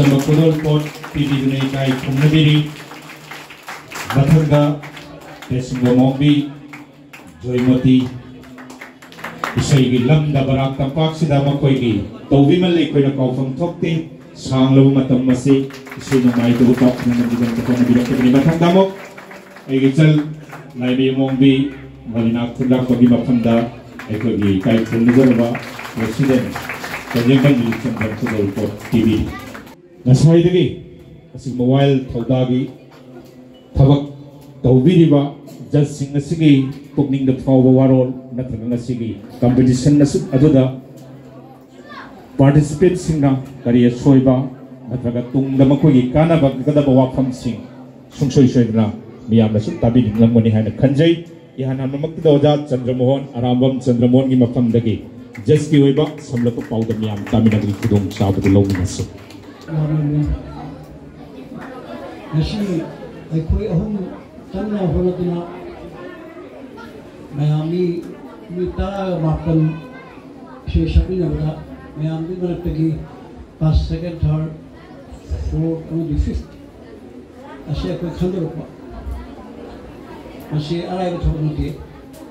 Asam Kodol Pot Pidine Kai Kumnabiri Batanga Desingo Mombi Joymoti Isai Lam da Barak Tampak Sida Makoigi Tovimal Lake Kaufam Tokti Sang Low Matamasi Isai no Mai to talk and the Konabi Batangamo Egil Naibi Mombi Marina Kunda Kogi Mapanda Ekogi Kai Kumnazarva Resident Kajemban Chandra Kodol Pot TV Nasaidagi Asik Mobile Todagi Tabak Taubiriba Just Sing a Sigi Pugning the Power Warol Nathanga Sigi Competition Nasuk Aduda Participate Singa Karia Soiba Nathanga Tung the Makogi Kana Bagada Wakam Sing Sungsoi Shoidra Miam Nasuk Tabi Lamoni had a Kanjay Yana Makdoja Chandramohon Arambam Chandramon Mafam Dagi Just give up some local powder Miam Tamina Kudum South of the Lominus. Nashi, I quit home. Tanna Holatuna Miami, Mita Mapan, she shopping over that. Miami going to take past second, third, fourth, and the fifth. I say a quick 100. I say, I have a total day.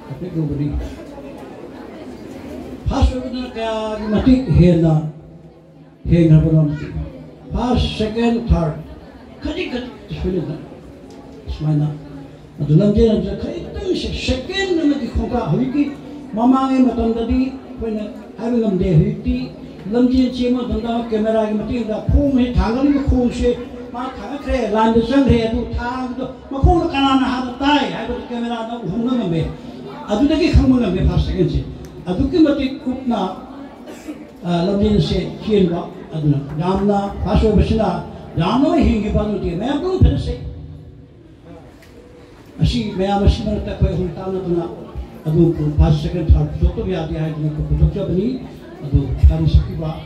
I think nobody. Pass over the Matic here, here, never pass second, third. Kadikat is finished. Smina. The London second and the Konka Hiki, Mama Matandadi, when having them there, Hiti, London Chima, Danda, Camera, Matilda, Pumi, Tangali, Koshe, Makakre, Landerson, to Tang, Makona Kanana had a tie, I got the camera, Huname. I do the Kamuname past against it. I do Kimati Kupna, London say, Kienba, Damna, Pasho Bashina, Damo, he Banuti, Mabel, and say. Asi maya masih tak kau hultana tu nak, aduh pas second third, jodoh biar dia ada nak produk bani, aduh kami sekiba,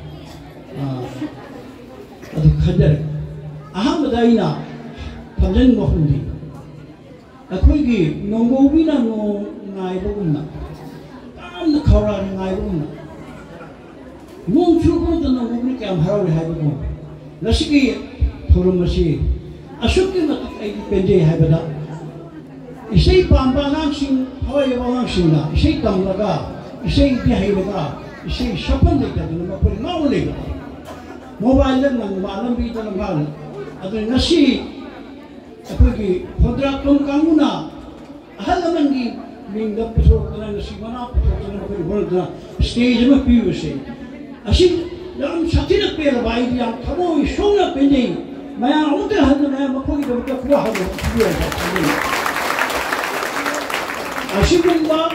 aduh kader. Aham badaina, panjang mahundi. Aku ini nunggu bina nunggu ngai buguna, kan kau ngai buguna. Nunggu pun tu nunggu bina kau harau lehai buguna. Nasi turun masih, asuk ni mati pendek hai benda. Isai pampa langsing, Hawaii langsing lah. Isai tamlaga, isai dihairaga, isai sapan lega tu nama pun mau lega. Mobile lang malam bi dalam hal. Aduh nasi, apa lagi? Kontrak tum kamu na, hal lagi minggu petrol kena nasi mana petrol kena pergi berada stage mana piu se. Asyik dalam satu nak pergi bayi yang kamu isu nak pending. Maya orang hal maya makoi dah kita kuah hal dia. Asyik juga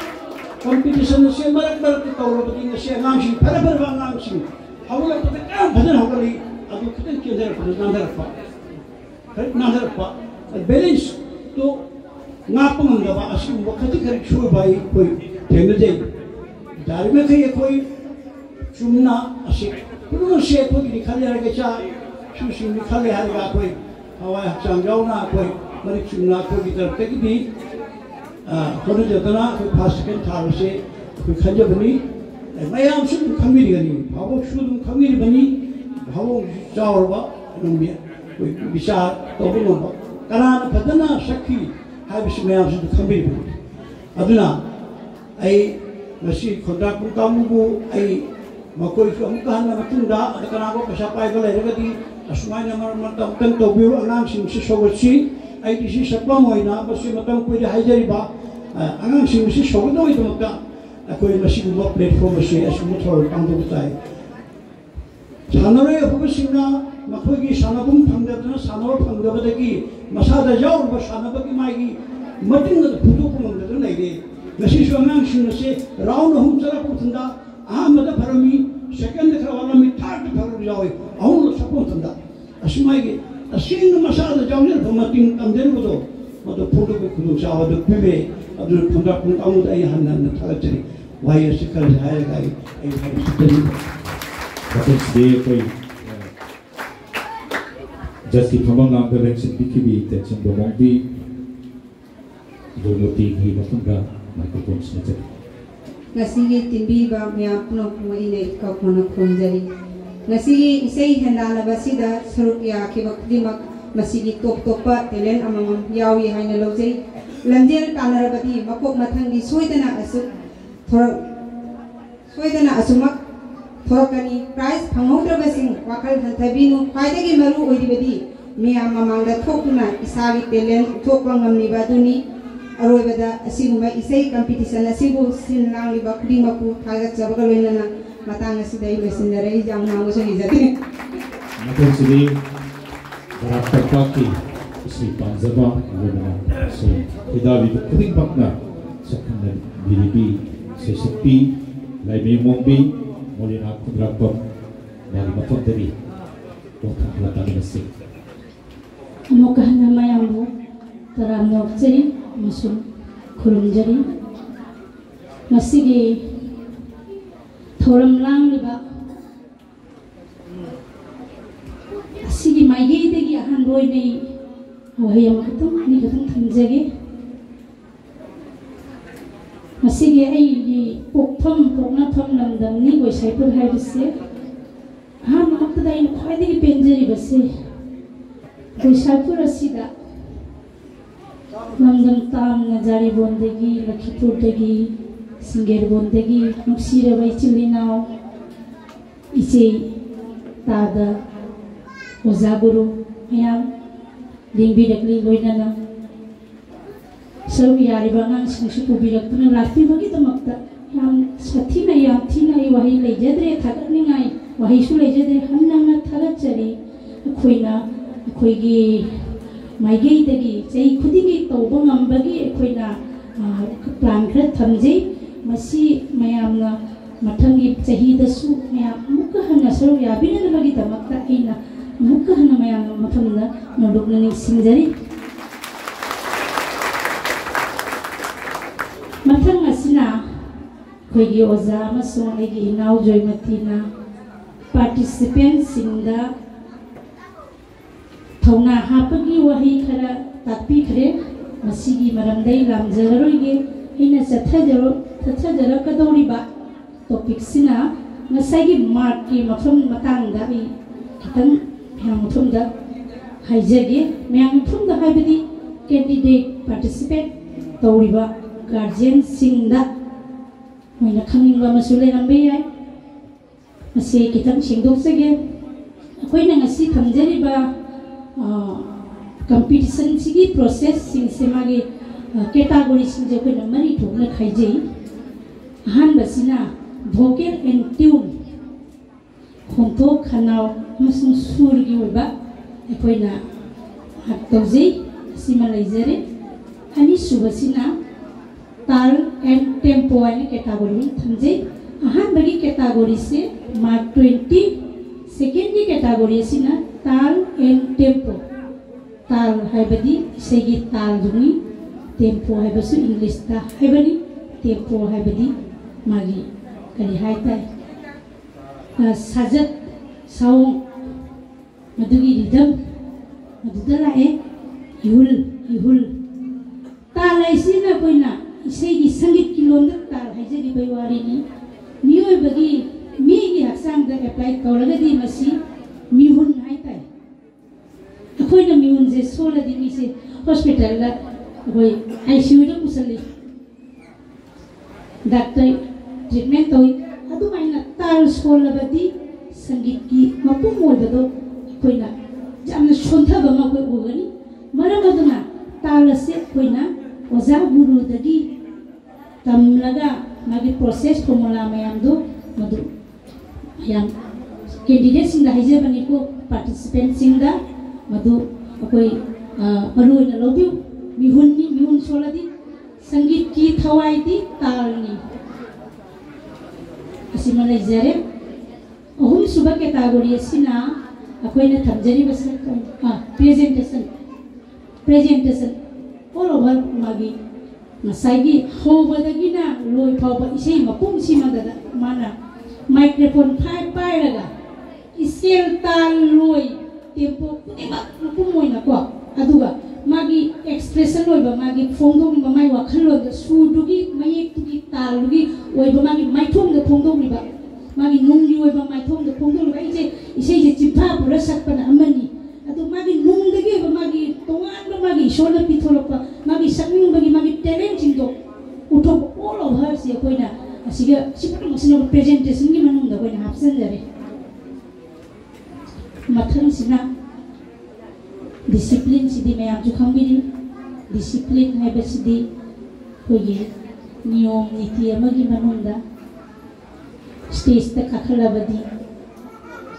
competition nasi marak kita orang berding nasi langsing, pada langsing. Awalnya kita kan badan awalnya, aduh kita kian nadar apa, balance tu ngapa menggapa asyik waktu kerja show bayi koi temelje, dari mana kaya koi cuma asyik, perlu asyik koi dikhali harga cah, susu dikhali harga koi, awal canggau na koi, mari cuma koi kita pergi di Kalau jatana, kau pastikan thar se, kau kerja bani, mayam sudah kami ni, bawa sudah kami bani, bawa jauh ba, namanya, kau bisa tahu nama, karena kadang sakit, habis mayam sudah kami bani. Aduna, masih kontrak pun kamu bu, makoi kamu kan nama tunda, ada kan aku pasapai kalau ada di, asmanya malam tahu biu anak sih sesuatu di sini siapa mau ina, masih matang kau dah hajar iba, anak sih masih sesuatu itu macam, aku masih buat platform masih, asal motor tangguh betai. Sanore aku masih na, makoi ki sanapun panggat na, sanor panggat betaki, masa dah jauh bas sanapaki mai mati nggak putu pun nggak lagi. Masih anak sih masih round hum cara pun tenda, mata parami, second kerana mi third kerana jauh, ahun sapun tenda, asal mai Asyik masa ada jauh ni, pemating amden betul, betul produk betul, jauh ada pibe, ada produk pun kamu dah yang hanya nak cari, wahai sekarang saya gay, harus jadi. Betul sedih koi, just di pemang nak berengsi BKB, tencent domong di, domong tinggi, macam dah microphone saja. Nasi timbi bam yang punak punak ini kau punak pun jadi. ngasi isei hendana basida saruk ya kibak dimak masigi top topa talent amamam yawi haina lojei lamjel kanarabadi makok mathangi soidana asumak thorakani prize phangaudrabasing wakal thabinu khwaidagi maru oiribadi miyam mamangda thokuna isagi talent thokwa ngamniba duni aroibada asiguma isei competition asibu sinlangliba khudingmaku thagat jabaga loinana matang asidai loisinare jamna ngoso hijati Namun sini berakta pagi isi panjaba loinana so hidawi khuding bakna sakna biribi sesepi lai mombi molina khudrakpam mari matok dari waktu latang nasi Mukahna mayambu taram nokjeri masuk kurumjeri masigi thoram lang liba asigi maigi degi ahan roi nei wahayam katum ni katum thamjage masigi ai pokpham poknatham lamdam ni Gosaipur haibse ahan makta in khwaidagi penjeri base Gosaipur asida lamdam tam najari bondegi Lakhipur degi Singer bondegi nuksira bai chilinaw iche tada ozaguru ayam lingbi dakli loinana sawi yari bangang singsu pubirak tuna lakpi bagi tamakta yam sathina yam thina I wahi lejadre thagatningai wahi su lejadre hannanga thagatchari khoina khoigi maigei dagi chei khudingi tawba ngambagi khoina plan khra thamjei masi mayamna mathangi chahi dasu mayam mukka hana saru yabina bagi tamakta ina mukka hana mayam mafamda noduknani singjari mathang asina khoigi oza amasung aigi inaw joymatina participants singda thona hapagi wahi khara takpi khare masigi maramdai lamjararoige ina chathajara kadoriba topic sina ngasagi mark ki mafam matangda I kitang mafamda haijage mafamda haibadi candidate participate tawriba guardian singda moina khangingba masule rambe yai masi kitang singdoksage akoina ngasi thamjariba competition sigi process sing semagi category sing je ko mari thokna khaijei han basina vocal and tune khonto khanau musung surgi oba ekoina hak tawjei sima laijare ani subasina tal and tempo ani category thamjei han bagi category se mark 20 second ki category sina tal and tempo tal haibadi segi tal duni tempo haibasu English ta haibani tempo haibadi magi kali haitai sajat saung madugi rhythm madudala ihul talai sina koina segi sangit kilonda tal haijagi baiwari ni mioi bagi mi gi haksang da apply kaulagadi masi mihun haitai akoina mihun je sola di mi se hospital la koi ICU da musali doctor treatment toi adu maina tal sola badi sangit ki mapum moi bado koina jamna shontha ba ma koi ogani maram aduna tal se koina oza guru dagi tamlaga magi process formula mayam do madu yang candidate sing da haijabani ko participant sing da madu akoi maru na lobiu mihun soladi sangit ki thawai di talni asimalai jare ohum suba category sina akoi na thamjari basa presentation all over magi masagi hobadagi na loi phawba isei mapum sima da mana microphone pai laga scale tal loi tempo kunima mapum na ko aduga magi expression loiba magi phongdong ba mai wakhalo da sudugi mai tugi talugi oiba magi mai thong da phongdong liba magi nungli oiba mai thong da phongdong liba ije इसे जे चिंफा पुरा सकपना अमनी अदु मागी नुंगदगी मागी तोंगान मागी इशोरना पिथोरप मागी सकनिंगबगी मागी talent सिंदो उठोप all of her से कोइना असिगा सिपन मसिनो प्रेजेंटेशन की मनुंग दा कोइना हापसन जरे मथन सिना डिसिप्लिन सिदी मैं आप जो खंगिरी डिसिप्लिन है बसिदी कोई नियम नीति अमगी मनुंग दा स्टेज तक खाखलाबदी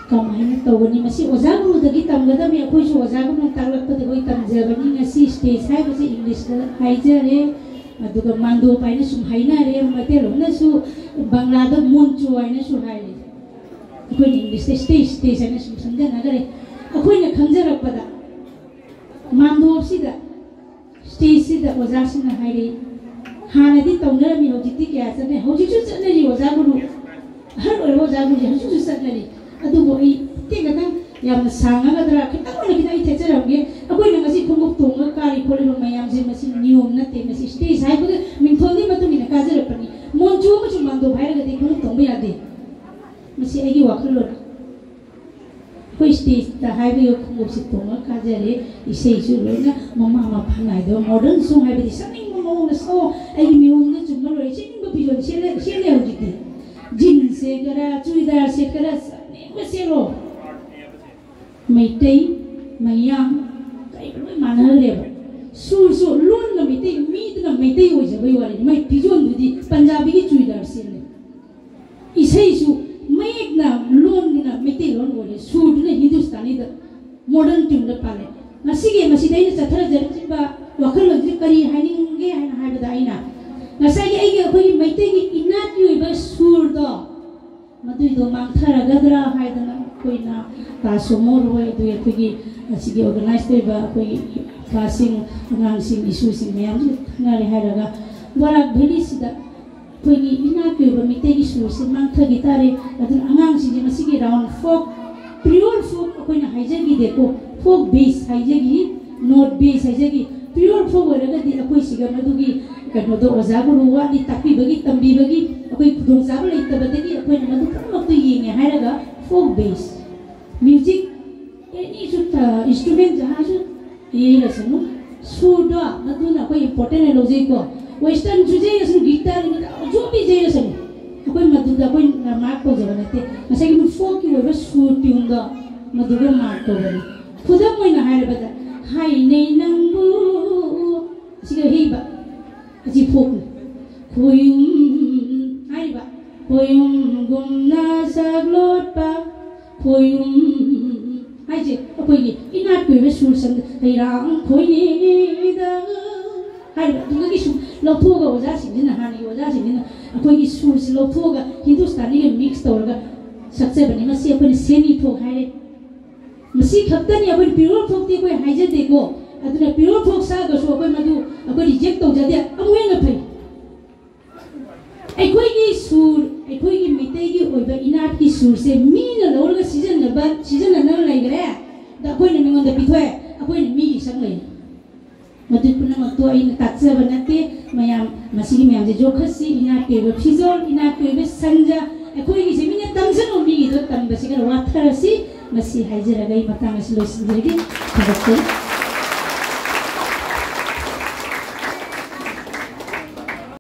कमाइन तौबनी मसी ओजागुरु दगी तमगदमी अखोइसु ओजागुरु तागलकपदे कोइ तमजबनी ngasi स्टेज हाइबसे इंग्लिश दा हाइजरे अदुगा मांदो पाइने सुम हाइनारे मतेलोनसु बांग्लादा मोनचु आइनसु हाइले अखोइ इंग्लिश स्टेज आइने सुम समजनागरे अखोइना खंजरकपदा मांदो सिदा स्टेज सिदा ओजासिना हाइले हानादि तौनरमी होजिति क्या चने होजिसु चनरि ओजागुरु हर ओजागुरु हसु चनरि अदुबो ई तेगना यामना सांगागदरा खितावना खिता ई थेचरमगे अकोइना ngasi khunguk tonga kari kholibo mayam je masi नियम नते मसी स्टेज हाइबगे मिंथोंदि मतुमिना काजरपनि मोनचु मचु मांदो भाइरगा दे खunguk tongba yade मसी आइगी वाखलो कोइ स्टेज ता हाइबे खunguk सि tonga काजरे इसेइसु लोना ममा मा फानाइदो मॉडर्न सॉन्ग हाइबे सनिंग ममोंग सो आइगी मिउंग जुमल रोइ सिनिंग बिजोन सेले होजिते जीन्स से करा चूड़ीदार से करा सेलो मैतई मैयाम कई लोई मानहरेब सुर लोन न मैतई मीद न मैतई हो जबै वाली मै फिजोन दुदी पंजाबी की चूड़ीदार सेले इसैसु मैक न लोन न मैतई लोन बोले सुर न हिंदुस्तानी द मॉडर्न ट्यून द पाले ngasiगे masidaina chathara jarchiba wakhalonji kari haninge haina haibada aina ngasai aigi akhoi Meitei की इनात युइबा सुर द मदुइदो मांगथारगदरा हाइदना कोइना तासोमोर होय दुय अखोगी असिगे ऑर्गेनाइज तोइबा अखोगी क्लासिंग अंगांसिंग इशूसिंग मयाम नारे हाइरगा बरा भेलिसिदा अखोगी इना कोइबा मितेगी सुरसे मांगथागी तारे अदुन अंगांसिंग मसिगे राउंड फोक प्योर फोक अखोइना हाइजगी देखो फोक बेस हाइजगी नोट बेस हाइजगी प्योर फोक ओरगदी अखोइ सिगा मदुगी कनोदो ओजागुरु वाली ताकीबगी तंबीबगी अखोइ खुदोंजाब लेतबदगी अखोइना मदु पुरमक्तु येंगे हाइरगा फोक बेस म्यूजिक एनी सुता इंस्ट्रूमेंट जहाजु ये रसनु सुडा मदुना कोई इंपोर्टेंट है लॉजिक को वेस्टर्न जुजे यसु गिटार जो भी जे रसनु कोई मदुदा कोई मार्क को जवनते मसेगी मु फोक की वेबा सु ट्यून द मदुगा मार्क को बनी खुदम मोइना हाइरबदा हाइ नै नंगु सिगा हेबा जी फोक खोयुम हाइबा खोयुम गुमना सगलोटपा खोयुम हाइजे अखोइगी इनात कोइबे सुर संग हैरां खोइनी द हाइबा दुगि सु लौथोगा ओजा सिंजिना हानि ओजा सिंजिना अखोइगी सुर से लौथोगा हिंदुस्तानी के मिक्स तौरगा सक्से बनि मसी अखोइनी सेमी फोक हाइरे मसी खक्तनी अखोइ प्योर फोक ति कोइ हाइजे देखो अदुना प्योर फोक सा गसो अखोइ मदु अखोइ रिजेक्ट तौजादे अमुहेना फै अखोइगी सुर अखोइगी मितेगी ओइबा इनात की सुर से मीना लौरगा सीजन न लैगरे दा अखोइना मिंगोंदा पिथोय अखोइना मी संग लै मदु पुनमक तो इन ताचबा नते मयाम मसिगी मयाम जे जोखसी इनात केबा फिजोल इनात केबा संजा अखोइगी जे मिना तमसन ओमी दो तमबसिगा वाथरसी मसी हाइजरागै मतांगस लोसिंजगे खबरते